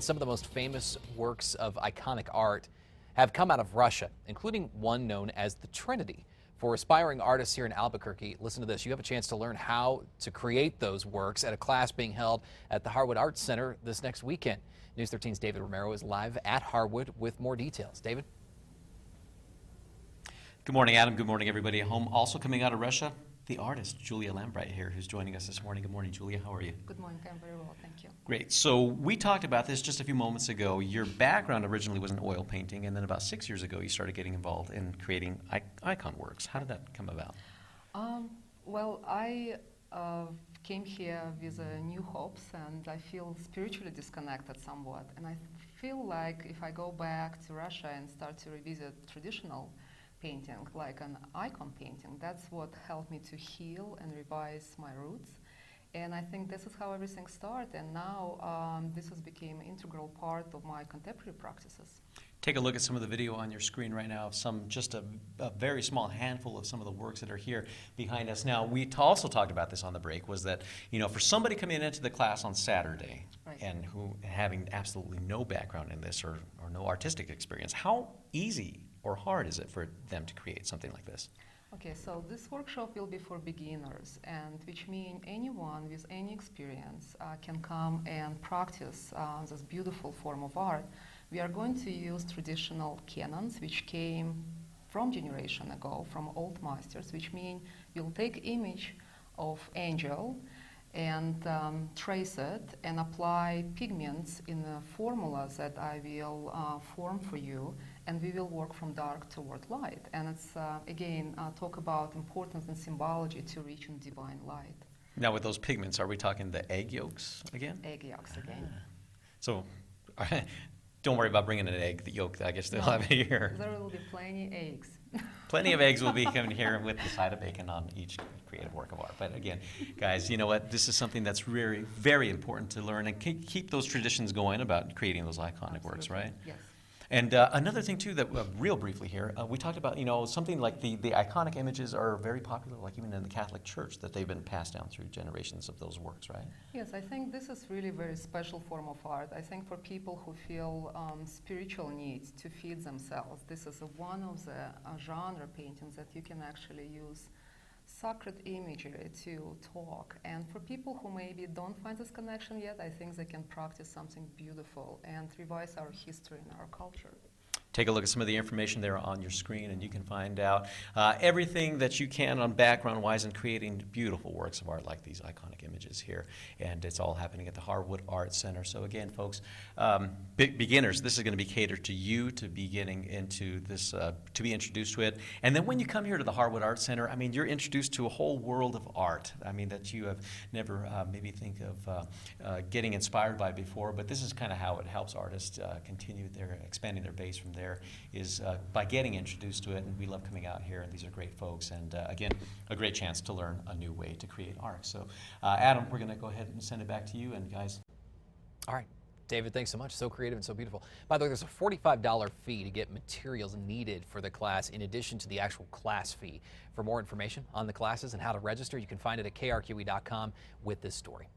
Some of the most famous works of iconic art have come out of Russia, including one known as the Trinity. For aspiring artists here in Albuquerque, listen to this. You have a chance to learn how to create those works at a class being held at the Harwood Art Center this next weekend. News 13's David Romero is live at Harwood with more details. David? Good morning, Adam. Good morning, everybody at home. Also coming out of Russia, the artist, Julia Lambright here, who's joining us this morning. Good morning, Julia. How are you? Good morning. I'm very well, thank you. Great. So we talked about this just a few moments ago. Your background originally was in oil painting, and then about 6 years ago, you started getting involved in creating icon works. How did that come about? Well, I came here with new hopes, and I feel spiritually disconnected somewhat. And I feel like if I go back to Russia and start to revisit traditional painting, like an icon painting, that's what helped me to heal and revise my roots. And I think this is how everything started, and now this has become an integral part of my contemporary practices. Take a look at some of the video on your screen right now of just a very small handful of some of the works that are here behind us. Now, we also talked about this on the break, was that, you know, for somebody coming into the class on Saturday, right, and who having absolutely no background in this or no artistic experience, how easy or hard is it for them to create something like this? Okay, so this workshop will be for beginners, and which means anyone with any experience can come and practice this beautiful form of art. We are going to use traditional canons, which came from generation ago, from old masters, which mean we'll take image of angel and trace it and apply pigments in the formulas that I will form for you, and we will work from dark toward light. And it's, again, talk about importance and symbology to reach in divine light. Now, with those pigments, are we talking the egg yolks again? Egg yolks again. So, don't worry about bringing an egg, the yolk, I guess they'll have it here. There will be plenty eggs. Plenty of eggs will be coming here with the side of bacon on each creative work of art. But again, guys, you know what? This is something that's very, very important to learn and keep those traditions going about creating those iconic works, right? Yes. And another thing, too, that real briefly here, we talked about, you know, something like the iconic images are very popular, like even in the Catholic Church, that they've been passed down through generations of those works, right? Yes, I think this is really a very special form of art. I think for people who feel spiritual needs to feed themselves, this is one of the genre paintings that you can actually use sacred imagery to talk. And for people who maybe don't find this connection yet, I think they can practice something beautiful and revise our history and our culture. Take a look at some of the information there on your screen, and you can find out everything that you can on background-wise in creating beautiful works of art like these iconic images here. And it's all happening at the Harwood Art Center. So again, folks, beginners, this is going to be catered to you to be getting into this, to be introduced to it. And then when you come here to the Harwood Art Center, I mean, you're introduced to a whole world of art. I mean, that you have never maybe think of getting inspired by before. But this is kind of how it helps artists continue their expanding their base from there, is by getting introduced to it. And we love coming out here, and these are great folks, and again, a great chance to learn a new way to create art. So Adam, we're going to go ahead and send it back to you, and guys. All right. David, thanks so much. So creative and so beautiful. By the way, there's a $45 fee to get materials needed for the class in addition to the actual class fee. For more information on the classes and how to register, you can find it at krqe.com with this story.